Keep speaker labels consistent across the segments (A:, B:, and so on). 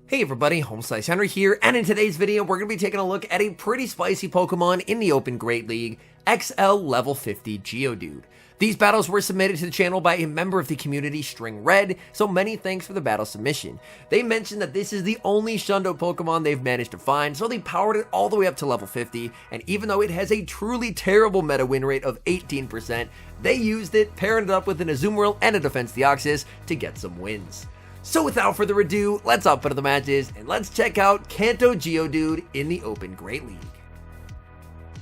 A: Hey everybody, HomeSliceHenry here, and in today's video we're going to be taking a look at a pretty spicy Pokemon in the Open Great League, XL Level 50 GEODUDE. These battles were submitted to the channel by a member of the community, String Red, so many thanks for the battle submission. They mentioned that this is the only Shundo Pokemon they've managed to find, so they powered it all the way up to level 50, and even though it has a truly terrible meta win rate of 18%, they used it, pairing it up with an Azumarill and a Defense Deoxys to get some wins. So without further ado, let's hop into the matches, and let's check out Kanto GEODUDE in the Open Great League.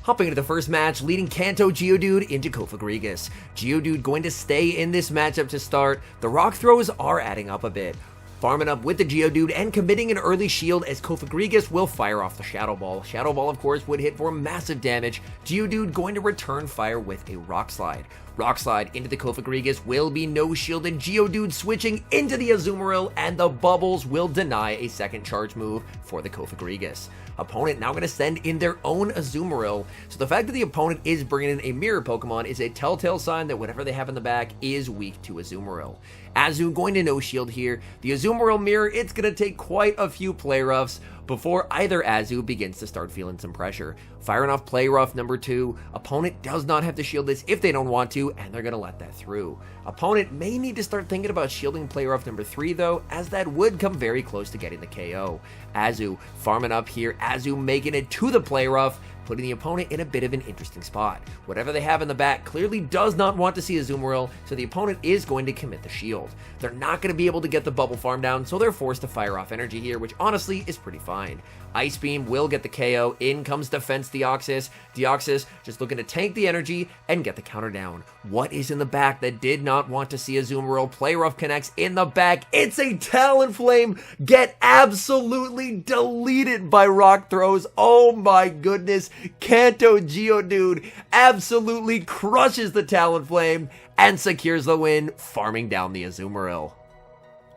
A: Hopping into the first match, leading Kanto GEODUDE into Cofagrigus. GEODUDE going to stay in this matchup to start. The rock throws are adding up a bit. Farming up with the GEODUDE and committing an early shield as Cofagrigus will fire off the Shadow Ball. Shadow Ball, of course, would hit for massive damage. GEODUDE going to return fire with a Rock Slide. Rock Slide into the Cofagrigus will be no shielded. GEODUDE switching into the Azumarill, and the bubbles will deny a second charge move for the Cofagrigus. Opponent now going to send in their own Azumarill, so the fact that the opponent is bringing in a mirror Pokemon is a telltale sign that whatever they have in the back is weak to Azumarill. Azu going to no shield here. The Azumarill mirror, it's going to take quite a few play roughs before either Azu begins to start feeling some pressure. Firing off play rough number 2. Opponent does not have to shield this if they don't want to, and they're going to let that through. Opponent may need to start thinking about shielding play rough number 3 though, as that would come very close to getting the KO. Azu farming up here. Azu making it to the play rough, putting the opponent in a bit of an interesting spot. Whatever they have in the back clearly does not want to see Azumarill, so the opponent is going to commit the shield. They're not going to be able to get the bubble farm down, so they're forced to fire off energy here, which honestly is pretty fine. Ice Beam will get the KO. In comes Defense Deoxys. Deoxys just looking to tank the energy and get the counter down. What is in the back that did not want to see Azumarill? Play rough connects in the back. It's a Talonflame. Get absolutely deleted by rock throws. Oh my goodness. Kanto GEODUDE absolutely crushes the Talonflame and secures the win, farming down the Azumarill.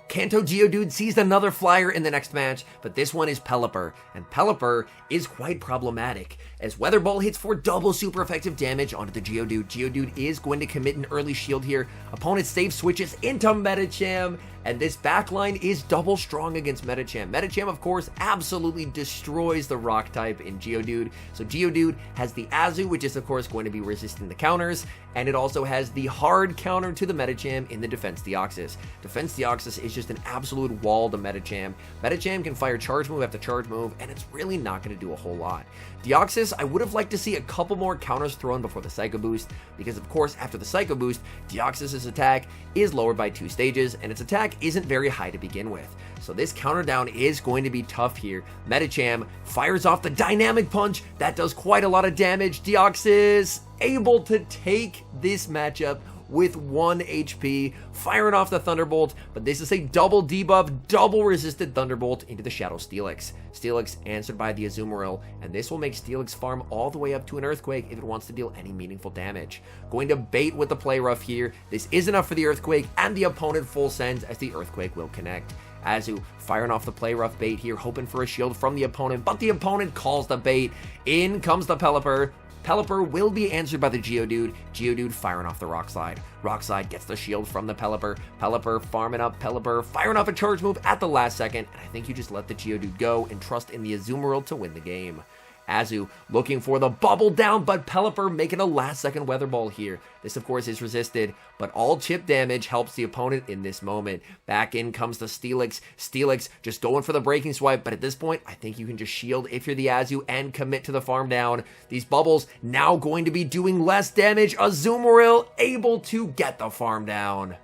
A: Kanto GEODUDE sees another flyer in the next match, but this one is Pelipper, and Pelipper is quite problematic, as Weather Ball hits for double super effective damage onto the GEODUDE. GEODUDE is going to commit an early shield here. Opponent save switches into Medicham, and this backline is double strong against Medicham. Medicham, of course, absolutely destroys the rock type in GEODUDE, so GEODUDE has the Azu, which is of course going to be resisting the counters, and it also has the hard counter to the Medicham in the Defense Deoxys. Defense Deoxys is just an absolute wall to Medicham. Medicham can fire charge move after charge move, and it's really not going to do a whole lot. Deoxys, I would have liked to see a couple more counters thrown before the Psycho Boost, because of course after the Psycho Boost, Deoxys' attack is lowered by 2 stages, and its attack isn't very high to begin with. So this counter down is going to be tough here. Medicham fires off the Dynamic Punch. That does quite a lot of damage. Deoxys able to take this matchup with 1 HP, firing off the Thunderbolt, but this is a double debuff, double resisted Thunderbolt into the Shadow Steelix. Steelix answered by the Azumarill, and this will make Steelix farm all the way up to an Earthquake if it wants to deal any meaningful damage. Going to bait with the play rough here. This is enough for the Earthquake, and the opponent full sends as the Earthquake will connect. Azu firing off the play rough bait here, hoping for a shield from the opponent, but the opponent calls the bait. In comes the Pelipper. Pelipper will be answered by the GEODUDE. GEODUDE firing off the Rock Slide. Rock Slide gets the shield from the Pelipper. Pelipper farming up. Pelipper firing off a charge move at the last second. And I think you just let the GEODUDE go and trust in the Azumarill to win the game. Azu looking for the bubble down, but Pelipper making a last second Weather Ball here. This of course is resisted, but all chip damage helps the opponent in this moment. Back in comes the Steelix. Steelix just going for the Breaking Swipe, but at this point I think you can just shield if you're the Azu and commit to the farm down. These bubbles now going to be doing less damage. Azumarill able to get the farm down.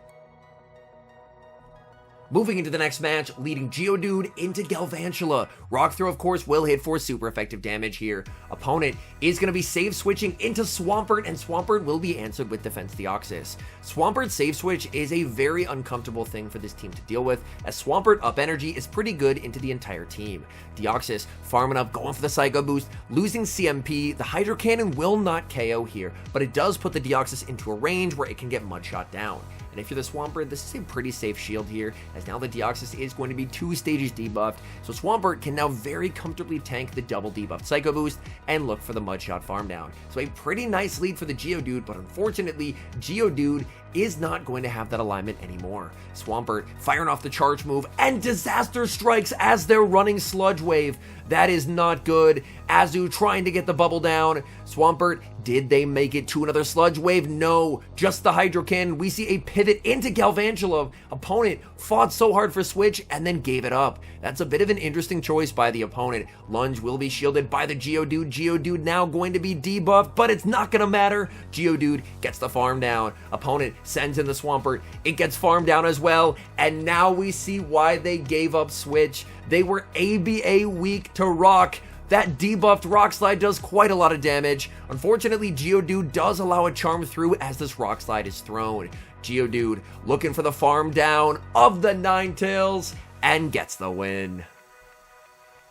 A: Moving into the next match, leading GEODUDE into Galvantula. Rock Throw, of course, will hit for super effective damage here. Opponent is going to be save switching into Swampert, and Swampert will be answered with Defense Deoxys. Swampert's save switch is a very uncomfortable thing for this team to deal with, as Swampert up energy is pretty good into the entire team. Deoxys farming up, going for the Psycho Boost, losing CMP. The Hydro Cannon will not KO here, but it does put the Deoxys into a range where it can get Mudshot down. And if you're the Swampert, this is a pretty safe shield here, as now the Deoxys is going to be 2 stages debuffed, so Swampert can now very comfortably tank the double debuffed Psycho Boost and look for the Mudshot farm down. So a pretty nice lead for the Geodude, but unfortunately, Geodude is not going to have that alignment anymore. Swampert firing off the charge move, and Disaster strikes as they're running Sludge Wave. That is not good. Azu trying to get the bubble down. Swampert, did they make it to another Sludge Wave? No, just the Hydro Cannon. We see a pivot into Galvantula. Opponent fought so hard for Switch and then gave it up. That's a bit of an interesting choice by the opponent. Lunge will be shielded by the Geodude. Geodude now going to be debuffed, but it's not going to matter. Geodude gets the farm down. Opponent sends in the Swampert. It gets farmed down as well, and now we see why they gave up Switch. They were ABA weak to Rock. That debuffed Rock Slide does quite a lot of damage. Unfortunately, Geodude does allow a Charm through as this Rock Slide is thrown. Geodude looking for the farm down of the Ninetales and gets the win.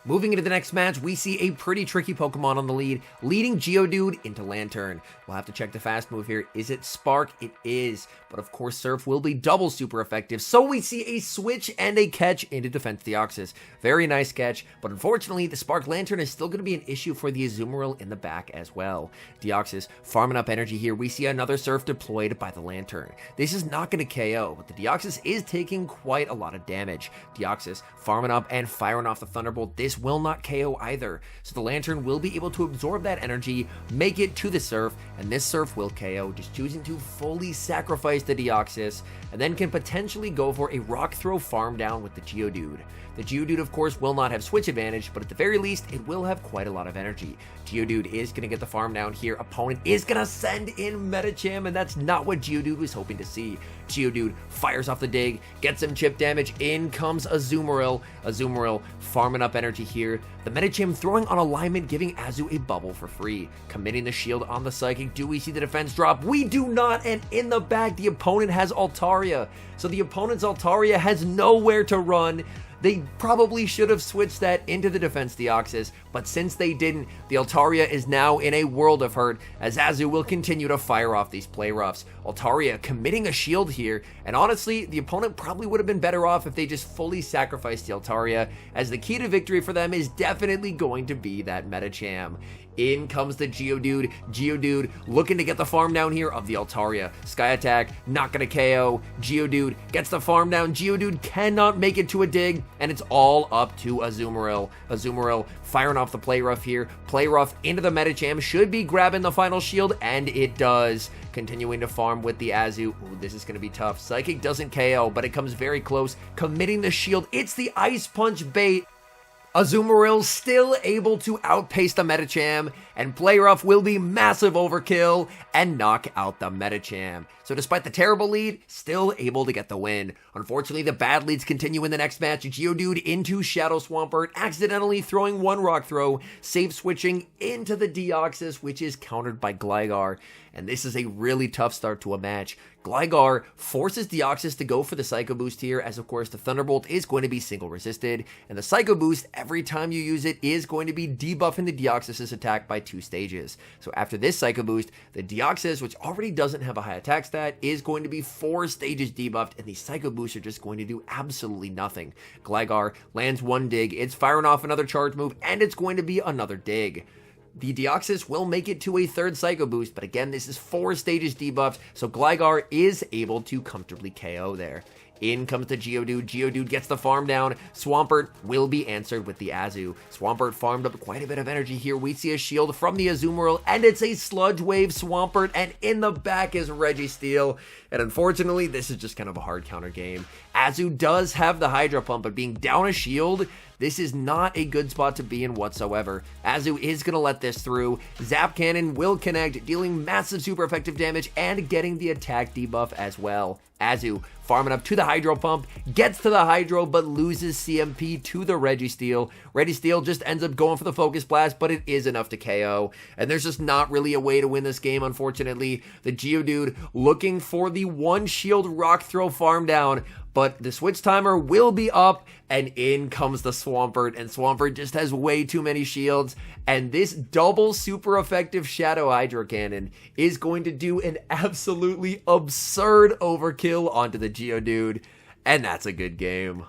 A: Moving into the next match, we see a pretty tricky Pokemon on the lead, leading Geodude into Lantern. We'll have to check the fast move here. Is it Spark? It is. But of course, Surf will be double super effective, so we see a switch and a catch into Defense Deoxys. Very nice catch, but unfortunately, the Spark Lantern is still going to be an issue for the Azumarill in the back as well. Deoxys farming up energy here. We see another Surf deployed by the Lantern. This is not going to KO, but the Deoxys is taking quite a lot of damage. Deoxys farming up and firing off the Thunderbolt. This will not KO either, so the Lantern will be able to absorb that energy, make it to the Surf, and this Surf will KO, just choosing to fully sacrifice the Deoxys, and then can potentially go for a Rock Throw farm down with the Geodude. The Geodude, of course, will not have switch advantage, but at the very least, it will have quite a lot of energy. Geodude is going to get the farm down here. Opponent is going to send in Medicham, and that's not what Geodude was hoping to see. Geodude fires off the dig, gets some chip damage. In comes Azumarill. Azumarill farming up energy here. The Medicham throwing on alignment, giving Azu a bubble for free. Committing the shield on the Psychic. Do we see the defense drop? We do not, and in the back, the opponent has Altaria. So the opponent's Altaria has nowhere to run. They probably should have switched that into the Defense Deoxys, but since they didn't, the Altaria is now in a world of hurt, as Azu will continue to fire off these play roughs. Altaria committing a shield here, and honestly, the opponent probably would have been better off if they just fully sacrificed the Altaria, as the key to victory for them is definitely going to be that Medicham. In comes the Geodude. Geodude looking to get the farm down here of the Altaria. Sky Attack, not going to KO. Geodude gets the farm down. Geodude cannot make it to a dig, and it's all up to Azumarill. Azumarill firing off the Play Rough here. Play Rough into the Medicham, should be grabbing the final shield, and it does. Continuing to farm with the Azu. Ooh, this is going to be tough. Psychic doesn't KO, but it comes very close. Committing the shield. It's the Ice Punch bait. Azumarill still able to outpace the Medicham, and Play Rough will be massive overkill and knock out the Medicham. So despite the terrible lead, still able to get the win. Unfortunately, the bad leads continue in the next match. Geodude into Shadow Swampert, accidentally throwing one Rock Throw, save switching into the Deoxys, which is countered by Gligar. And this is a really tough start to a match. Gligar forces Deoxys to go for the Psycho Boost here, as of course the Thunderbolt is going to be single resisted, and the Psycho Boost, every time you use it, is going to be debuffing the Deoxys' attack by 2 stages. So after this Psycho Boost, the Deoxys, which already doesn't have a high attack stat, is going to be 4 stages debuffed, and the Psycho Boosts are just going to do absolutely nothing. Gligar lands one dig, it's firing off another charge move, and it's going to be another dig. The Deoxys will make it to a 3rd Psycho Boost, but again, this is 4 stages debuffed, so Gligar is able to comfortably KO there. In comes the Geodude. Geodude gets the farm down. Swampert will be answered with the Azu. Swampert farmed up quite a bit of energy here. We see a shield from the Azumarill, and it's a Sludge Wave Swampert, and in the back is Registeel. And unfortunately, this is just kind of a hard counter game. Azu does have the Hydro Pump, but being down a shield, this is not a good spot to be in whatsoever. Azu is going to let this through. Zap Cannon will connect, dealing massive super effective damage and getting the attack debuff as well. Azu farming up to the Hydro Pump, gets to the Hydro, but loses CMP to the Registeel. Registeel just ends up going for the Focus Blast, but it is enough to KO. And there's just not really a way to win this game, unfortunately. The Geodude looking for the one shield Rock Throw farm down, but the switch timer will be up, and in comes the Swampert, and Swampert just has way too many shields, and this double super effective Shadow Hydro Cannon is going to do an absolutely absurd overkill onto the Geodude, and that's a good game.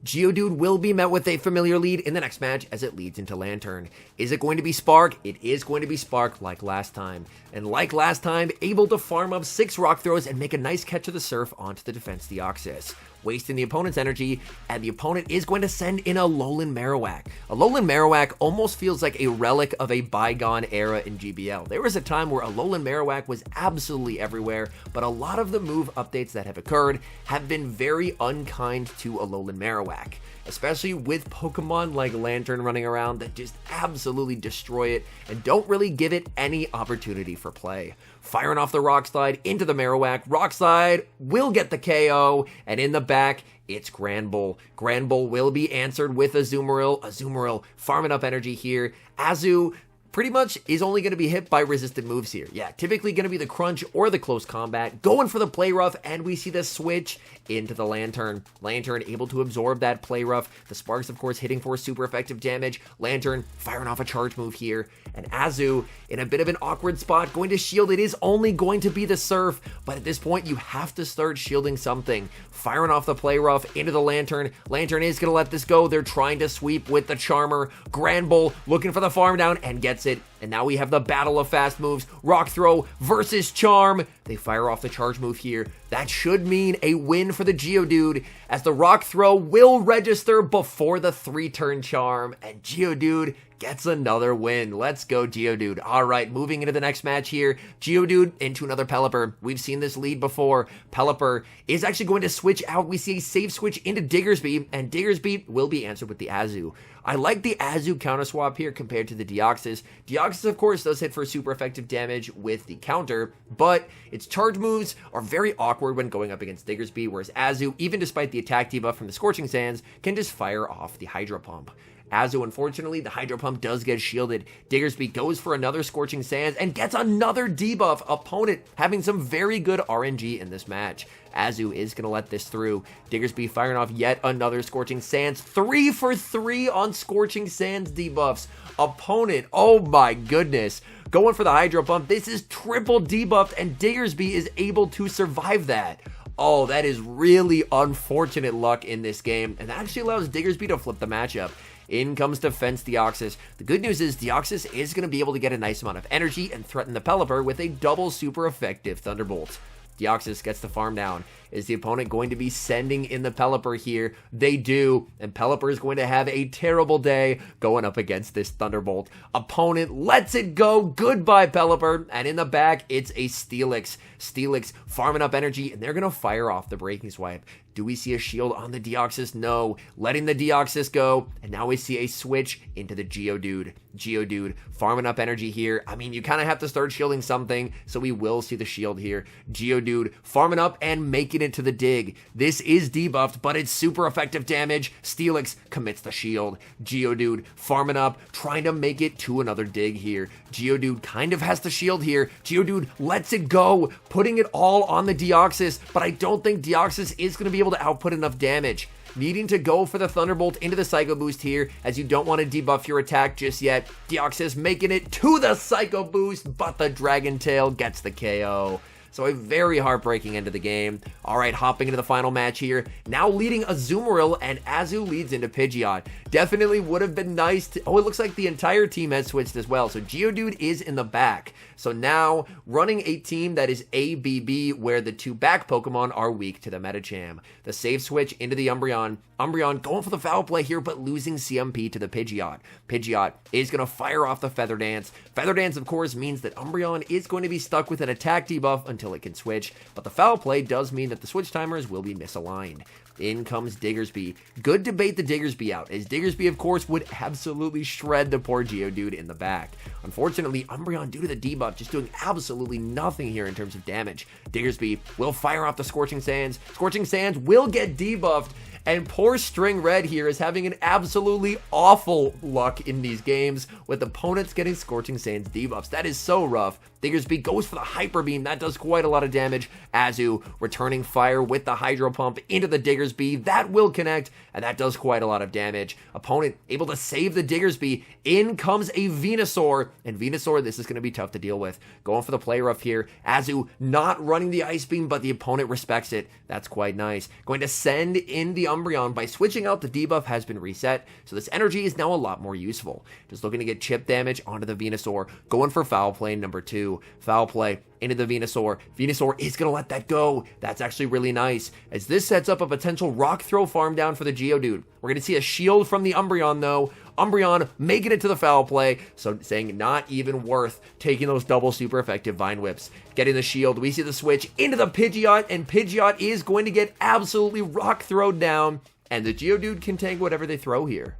A: Geodude will be met with a familiar lead in the next match as it leads into Lantern. Is it going to be Spark? It is going to be Spark like last time. And like last time, able to farm up 6 rock throws and make a nice catch of the Surf onto the Defense Deoxys, wasting the opponent's energy, and the opponent is going to send in a Alolan Marowak. Alolan Marowak almost feels like a relic of a bygone era in GBL. There was a time where Alolan Marowak was absolutely everywhere, but a lot of the move updates that have occurred have been very unkind to Alolan Marowak, especially with Pokemon like Lantern running around that just absolutely destroy it and don't really give it any opportunity for play. Firing off the Rock Slide into the Marowak. Rock Slide will get the KO, and in the back, it's Granbull. Granbull will be answered with Azumarill. Azumarill farming up energy here. Azu pretty much is only going to be hit by resistant moves here. Yeah, typically going to be the Crunch or the Close Combat. Going for the Play Rough, and we see the switch into the Lantern. Lantern able to absorb that Play Rough. The Sparks, of course, hitting for super effective damage. Lantern firing off a charge move here. And Azu in a bit of an awkward spot, going to shield. It is only going to be the Surf, but at this point, you have to start shielding something. Firing off the Play Rough into the Lantern. Lantern is going to let this go. They're trying to sweep with the Charmer. Granbull looking for the farm down and gets it. And now we have the battle of fast moves. Rock Throw versus Charm. They fire off the charge move here. That should mean a win for the Geodude, as the Rock Throw will register before the 3-turn Charm, and Geodude gets another win. Let's go, Geodude. All right, moving into the next match here. Geodude into another Pelipper. We've seen this lead before. Pelipper is actually going to switch out. We see a safe switch into Diggersby, and Diggersby will be answered with the Azu. I like the Azu counter swap here compared to the Deoxys. Deoxys, of course, does hit for super effective damage with the counter, but its charge moves are very awkward when going up against Diggersby, whereas Azu, even despite the attack debuff from the Scorching Sands, can just fire off the Hydro Pump. Azu, unfortunately, the Hydro Pump does get shielded. Diggersby goes for another Scorching Sands and gets another debuff. Opponent having some very good RNG in this match. Azu is going to let this through. Diggersby firing off yet another Scorching Sands. 3 for 3 on Scorching Sands debuffs. Opponent, oh my goodness, going for the Hydro Pump. This is triple debuffed, and Diggersby is able to survive that. Oh, that is really unfortunate luck in this game, and that actually allows Diggersby to flip the matchup. In comes Defense Deoxys. The good news is Deoxys is going to be able to get a nice amount of energy and threaten the Pelipper with a double super effective Thunderbolt. Deoxys gets the farm down. Is the opponent going to be sending in the Pelipper here? They do, and Pelipper is going to have a terrible day going up against this Thunderbolt. Opponent lets it go. Goodbye, Pelipper. And in the back, it's a Steelix. Steelix farming up energy, and they're going to fire off the Breaking Swipe. Do we see a shield on the Deoxys? No. Letting the Deoxys go, and now we see a switch into the Geodude. Geodude farming up energy here. I mean, you kind of have to start shielding something, so we will see the shield here. Geodude farming up and making it to the dig. This is debuffed, but it's super effective damage. Steelix commits the shield. Geodude farming up, trying to make it to another dig here. Geodude kind of has the shield here. Geodude lets it go, putting it all on the Deoxys, but I don't think Deoxys is going to be able to output enough damage. Needing to go for the Thunderbolt into the Psycho Boost here, as you don't want to debuff your attack just yet. Deoxys making it to the Psycho Boost, but the Dragon Tail gets the KO. So a very heartbreaking end of the game. All right, hopping into the final match here. Now leading Azumarill, and Azu leads into Pidgeot. Definitely would have been nice to... Oh, it looks like the entire team has switched as well. So Geodude is in the back. So now running a team that is ABB, where the 2 back Pokemon are weak to the Medicham. The save switch into the Umbreon. Umbreon going for the foul play here, but losing CMP to the Pidgeot. Pidgeot is going to fire off the Feather Dance. Feather Dance, of course, means that Umbreon is going to be stuck with an attack debuff until it can switch, but the foul play does mean that the switch timers will be misaligned. In comes Diggersby. Good to bait the Diggersby out, as Diggersby, of course, would absolutely shred the poor Geodude in the back. Unfortunately, Umbreon, due to the debuff, just doing absolutely nothing here in terms of damage. Diggersby will fire off the Scorching Sands. Scorching Sands will get debuffed, and poor String Red here is having an absolutely awful luck in these games with opponents getting Scorching Sands debuffs. That is so rough. Diggersby goes for the Hyper Beam. That does quite a lot of damage. Azu returning fire with the Hydro Pump into the Diggersby. That will connect, and that does quite a lot of damage. Opponent able to save the Diggersby. In comes a Venusaur, and Venusaur, this is going to be tough to deal with. Going for the play rough here. Azu not running the Ice Beam, but the opponent respects it. That's quite nice. Going to send in the Umbreon by switching out. The debuff has been reset, so this energy is now a lot more useful. Just looking to get chip damage onto the Venusaur. Going for Foul Play number 2. Foul Play into the Venusaur. Venusaur is going to let that go. That's actually really nice, as this sets up a potential Rock Throw farm down for the Geodude. We're going to see a shield from the Umbreon, though. Umbreon making it to the Foul Play, so saying not even worth taking those double super effective Vine Whips. Getting the shield, we see the switch into the Pidgeot, and Pidgeot is going to get absolutely Rock Throwed down, and the Geodude can tank whatever they throw here.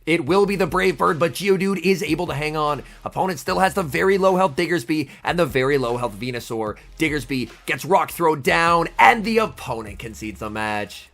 A: It will be the Brave Bird, but Geodude is able to hang on. Opponent still has the very low health Diggersby and the very low health Venusaur. Diggersby gets Rock Thrown down, and the opponent concedes the match.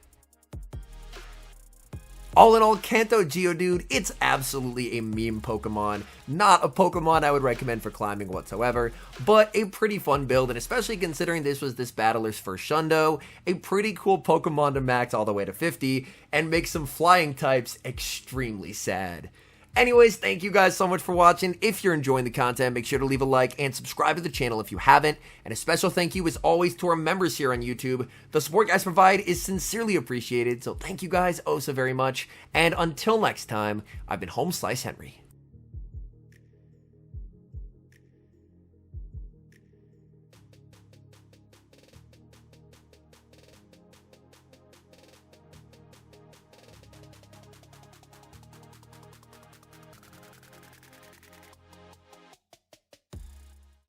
A: All in all, Kanto Geodude, it's absolutely a meme Pokemon. Not a Pokemon I would recommend for climbing whatsoever, but a pretty fun build, and especially considering this was this battler's first Shundo, a pretty cool Pokemon to max all the way to 50, and make some flying types extremely sad. Anyways, thank you guys so much for watching. If you're enjoying the content, make sure to leave a like and subscribe to the channel if you haven't. And a special thank you as always to our members here on YouTube. The support you guys provide is sincerely appreciated, so thank you guys oh so very much. And until next time, I've been HomeSliceHenry.